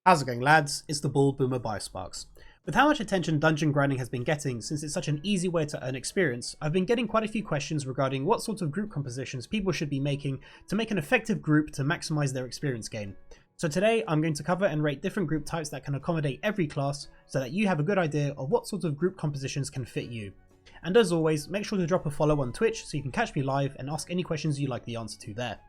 How's it going, lads? It's the Bald Boomer Biosparks. With how much attention dungeon grinding has been getting since it's such an easy way to earn experience, I've been getting quite a few questions regarding what sorts of group compositions people should be making to make an effective group to maximize their experience gain. So today I'm going to cover and rate different group types that can accommodate every class so that you have a good idea of what sorts of group compositions can fit you. And as always, make sure to drop a follow on Twitch so you can catch me live and ask any questions you like the answer to there.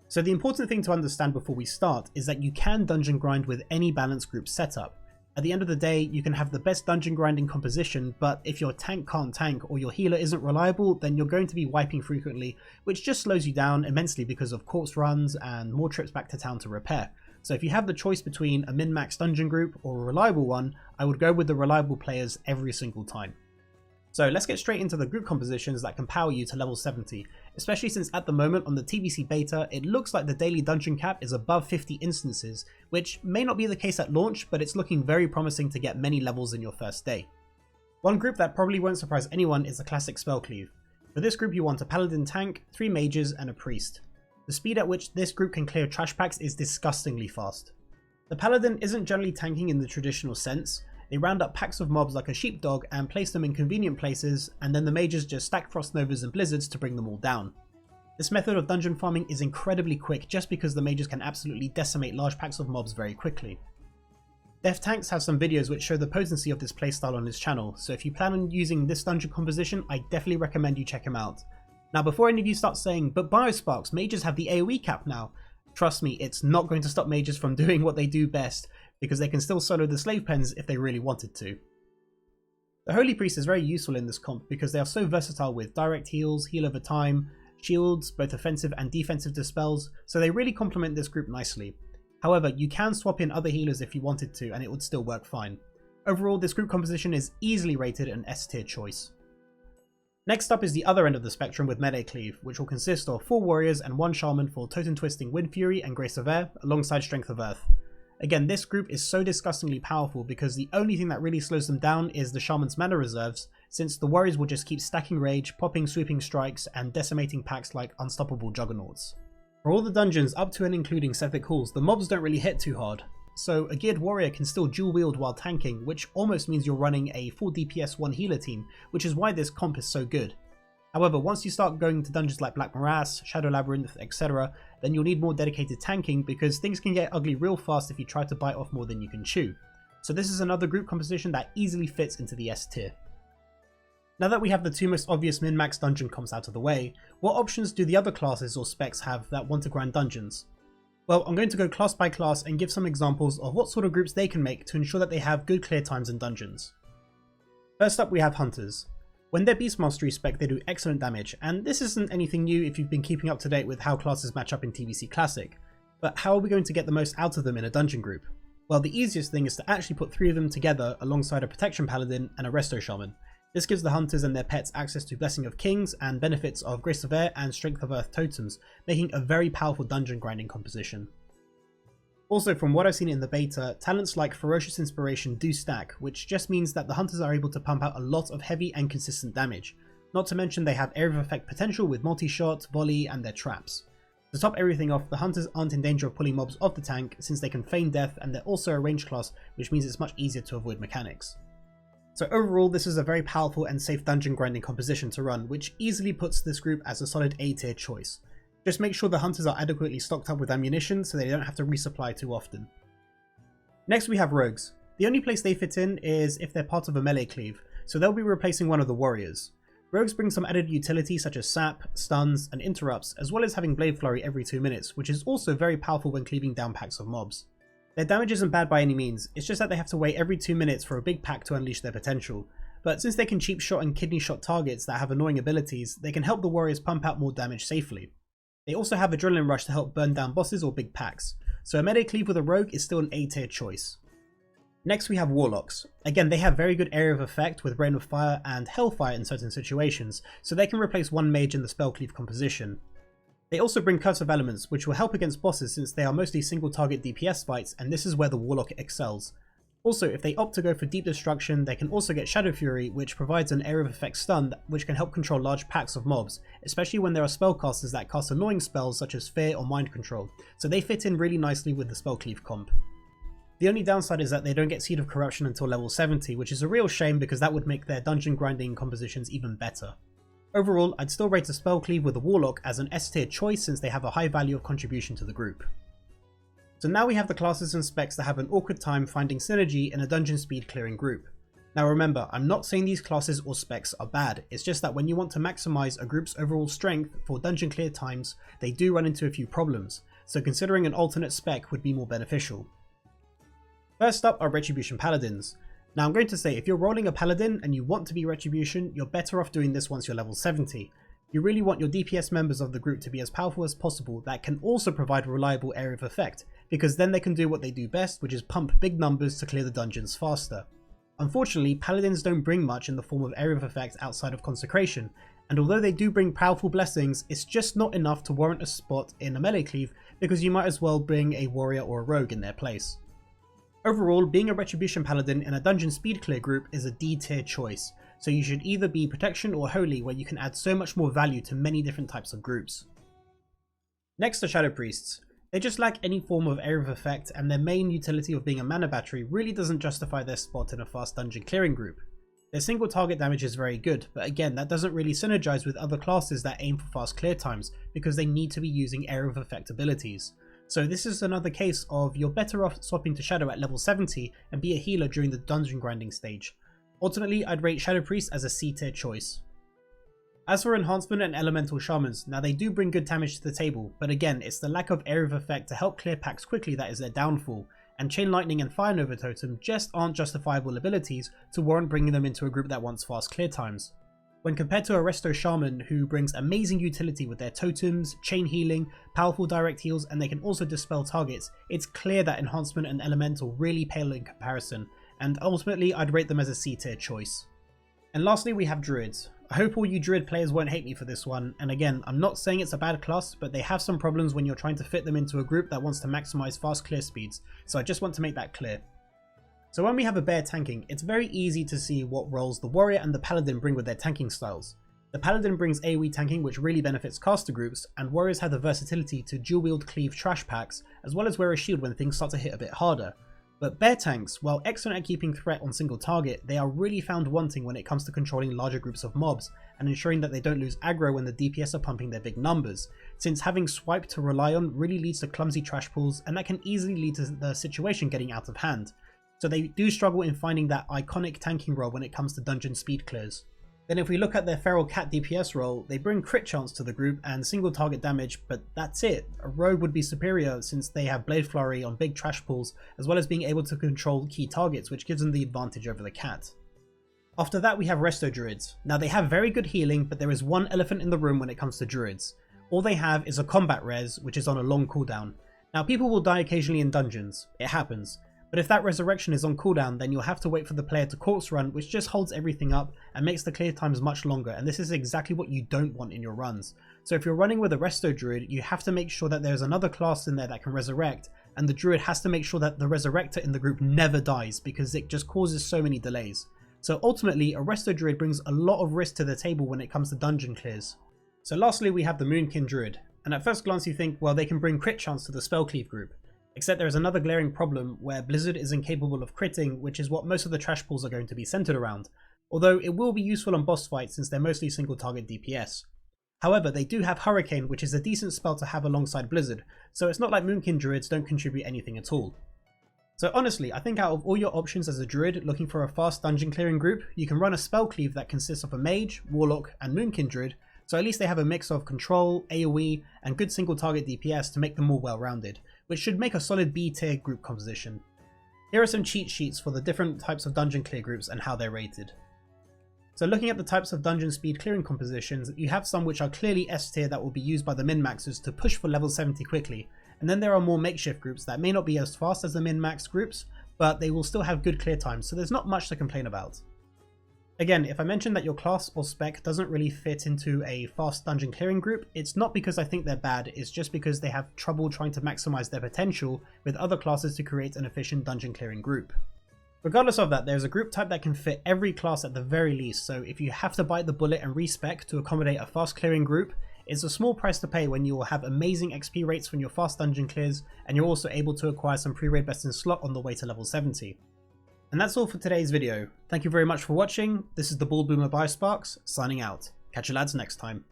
So the important thing to understand before we start is that you can dungeon grind with any balanced group setup. At the end of the day, you can have the best dungeon grinding composition, but if your tank can't tank or your healer isn't reliable, then you're going to be wiping frequently, which just slows you down immensely because of corpse runs and more trips back to town to repair. So if you have the choice between a min-max dungeon group or a reliable one, I would go with the reliable players every single time. So let's get straight into the group compositions that can power you to level 70, especially since at the moment on the TBC beta it looks like the daily dungeon cap is above 50 instances, which may not be the case at launch, but it's looking very promising to get many levels in your first day. One group that probably won't surprise anyone is the classic spell Cleave. For this group you want a paladin tank, 3 mages and a priest. The speed at which this group can clear trash packs is disgustingly fast. The paladin isn't generally tanking in the traditional sense. They round up packs of mobs like a sheepdog and place them in convenient places, and then the mages just stack frost novas and blizzards to bring them all down. This method of dungeon farming is incredibly quick just because the mages can absolutely decimate large packs of mobs very quickly. Death Tanks has some videos which show the potency of this playstyle on his channel, so if you plan on using this dungeon composition, I definitely recommend you check him out. Now before any of you start saying, but Biosparks, mages have the AoE cap now, trust me, it's not going to stop mages from doing what they do best, because they can still solo the slave pens if they really wanted to. The Holy Priest is very useful in this comp because they are so versatile with direct heals, heal over time, shields, both offensive and defensive dispels, so they really complement this group nicely. However, you can swap in other healers if you wanted to and it would still work fine. Overall, this group composition is easily rated an S tier choice. Next up is the other end of the spectrum with melee Cleave, which will consist of 4 warriors and 1 shaman for totem twisting Wind Fury and Grace of Air, alongside Strength of Earth. Again, this group is so disgustingly powerful because the only thing that really slows them down is the Shaman's mana reserves, since the warriors will just keep stacking rage, popping sweeping strikes, and decimating packs like unstoppable juggernauts. For all the dungeons up to and including Sethic Halls, the mobs don't really hit too hard, so a geared warrior can still dual wield while tanking, which almost means you're running a full DPS 1 healer team, which is why this comp is so good. However, once you start going to dungeons like Black Morass, Shadow Labyrinth, etc., then you'll need more dedicated tanking because things can get ugly real fast if you try to bite off more than you can chew. So this is another group composition that easily fits into the S tier. Now that we have the 2 most obvious min-max dungeon comps out of the way, what options do the other classes or specs have that want to grind dungeons? Well, I'm going to go class by class and give some examples of what sort of groups they can make to ensure that they have good clear times in dungeons. First up we have Hunters. When they're Beast Mastery spec, they do excellent damage, and this isn't anything new if you've been keeping up to date with how classes match up in TBC Classic. But how are we going to get the most out of them in a dungeon group? Well, the easiest thing is to actually put 3 of them together alongside a Protection Paladin and a Resto Shaman. This gives the Hunters and their pets access to Blessing of Kings and benefits of Grace of Air and Strength of Earth totems, making a very powerful dungeon grinding composition. Also, from what I've seen in the beta, talents like Ferocious Inspiration do stack, which just means that the Hunters are able to pump out a lot of heavy and consistent damage. Not to mention they have area of effect potential with multi-shot, volley and their traps. To top everything off, the Hunters aren't in danger of pulling mobs off the tank since they can feign death, and they're also a ranged class, which means it's much easier to avoid mechanics. So overall, this is a very powerful and safe dungeon grinding composition to run, which easily puts this group as a solid A tier choice. Just make sure the Hunters are adequately stocked up with ammunition so they don't have to resupply too often. Next we have Rogues. The only place they fit in is if they're part of a melee Cleave, so they'll be replacing one of the warriors. Rogues bring some added utility such as sap, stuns, and interrupts, as well as having Blade Flurry every 2 minutes, which is also very powerful when cleaving down packs of mobs. Their damage isn't bad by any means, it's just that they have to wait every 2 minutes for a big pack to unleash their potential. But since they can cheap shot and kidney shot targets that have annoying abilities, they can help the warriors pump out more damage safely. They also have Adrenaline Rush to help burn down bosses or big packs, so a melee Cleave with a rogue is still an A tier choice. Next we have Warlocks. Again, they have very good area of effect with Rain of Fire and Hellfire in certain situations, so they can replace 1 mage in the spell Cleave composition. They also bring Curse of Elements, which will help against bosses since they are mostly single target DPS fights, and this is where the Warlock excels. Also, if they opt to go for Deep Destruction, they can also get Shadow Fury, which provides an area of effect stun which can help control large packs of mobs, especially when there are spellcasters that cast annoying spells such as Fear or Mind Control, so they fit in really nicely with the Spell Cleave comp. The only downside is that they don't get Seed of Corruption until level 70, which is a real shame because that would make their dungeon grinding compositions even better. Overall, I'd still rate a Spell Cleave with a Warlock as an S tier choice since they have a high value of contribution to the group. So now we have the classes and specs that have an awkward time finding synergy in a dungeon speed clearing group. Now remember, I'm not saying these classes or specs are bad, it's just that when you want to maximize a group's overall strength for dungeon clear times, they do run into a few problems, so considering an alternate spec would be more beneficial. First up are Retribution Paladins. Now I'm going to say if you're rolling a Paladin and you want to be Retribution, you're better off doing this once you're level 70. You really want your DPS members of the group to be as powerful as possible that can also provide a reliable area of effect, because then they can do what they do best, which is pump big numbers to clear the dungeons faster. Unfortunately, Paladins don't bring much in the form of area of effect outside of Consecration, and although they do bring powerful blessings, it's just not enough to warrant a spot in a melee cleave because you might as well bring a warrior or a rogue in their place. Overall, being a Retribution Paladin in a dungeon speed clear group is a D tier choice, so you should either be Protection or Holy where you can add so much more value to many different types of groups. Next are Shadow Priests. They just lack any form of area of effect and their main utility of being a mana battery really doesn't justify their spot in a fast dungeon clearing group. Their single target damage is very good, but again that doesn't really synergize with other classes that aim for fast clear times because they need to be using area of effect abilities. So this is another case of you're better off swapping to Shadow at level 70 and be a healer during the dungeon grinding stage. Ultimately, I'd rate Shadow Priest as a C tier choice. As for Enhancement and Elemental Shamans, now they do bring good damage to the table, but again it's the lack of area of effect to help clear packs quickly that is their downfall, and Chain Lightning and Fire Nova Totem just aren't justifiable abilities to warrant bringing them into a group that wants fast clear times. When compared to a Resto Shaman who brings amazing utility with their totems, chain healing, powerful direct heals, and they can also dispel targets, it's clear that Enhancement and Elemental really pale in comparison, and ultimately I'd rate them as a C tier choice. And lastly we have Druids. I hope all you Druid players won't hate me for this one, and again, I'm not saying it's a bad class, but they have some problems when you're trying to fit them into a group that wants to maximize fast clear speeds, so I just want to make that clear. So when we have a bear tanking, it's very easy to see what roles the warrior and the paladin bring with their tanking styles. The paladin brings AoE tanking, which really benefits caster groups, and warriors have the versatility to dual wield cleave trash packs, as well as wear a shield when things start to hit a bit harder. But bear tanks, while excellent at keeping threat on single target, they are really found wanting when it comes to controlling larger groups of mobs and ensuring that they don't lose aggro when the DPS are pumping their big numbers, since having swipe to rely on really leads to clumsy trash pulls, and that can easily lead to the situation getting out of hand. So they do struggle in finding that iconic tanking role when it comes to dungeon speed clears. Then if we look at their Feral Cat DPS role, they bring crit chance to the group and single target damage, but that's it. A rogue would be superior since they have Blade Flurry on big trash pulls, as well as being able to control key targets, which gives them the advantage over the cat. After that we have Resto Druids. Now they have very good healing, but there is one elephant in the room when it comes to Druids. All they have is a combat res, which is on a long cooldown. Now people will die occasionally in dungeons, it happens. But if that resurrection is on cooldown, then you'll have to wait for the player to corpse run, which just holds everything up and makes the clear times much longer, and this is exactly what you don't want in your runs. So if you're running with a Resto Druid, you have to make sure that there's another class in there that can resurrect, and the Druid has to make sure that the Resurrector in the group never dies, because it just causes so many delays. So ultimately, a Resto Druid brings a lot of risk to the table when it comes to dungeon clears. So lastly we have the Moonkin Druid, and at first glance you think, well, they can bring crit chance to the Spell Cleave group. Except there is another glaring problem where Blizzard is incapable of critting, which is what most of the trash pulls are going to be centered around, although it will be useful on boss fights since they're mostly single target DPS. However, they do have Hurricane, which is a decent spell to have alongside Blizzard, so it's not like Moonkin Druids don't contribute anything at all. So honestly, I think out of all your options as a Druid looking for a fast dungeon clearing group, you can run a Spell Cleave that consists of a Mage, Warlock and Moonkin Druid, so at least they have a mix of control, AoE and good single target DPS to make them more well rounded, which should make a solid B tier group composition. Here are some cheat sheets for the different types of dungeon clear groups and how they're rated. So looking at the types of dungeon speed clearing compositions, you have some which are clearly S tier that will be used by the min-maxers to push for level 70 quickly, and then there are more makeshift groups that may not be as fast as the min-max groups, but they will still have good clear times, so there's not much to complain about. Again, if I mention that your class or spec doesn't really fit into a fast dungeon clearing group, it's not because I think they're bad, it's just because they have trouble trying to maximize their potential with other classes to create an efficient dungeon clearing group. Regardless of that, there's a group type that can fit every class at the very least, so if you have to bite the bullet and respec to accommodate a fast clearing group, It's a small price to pay when you will have amazing XP rates when your fast dungeon clears, and you're also able to acquire some pre-raid best in slot on the way to level 70. And that's all for today's video. Thank you very much for watching. This is the Bald Boomer by Sparks, signing out. Catch you lads next time.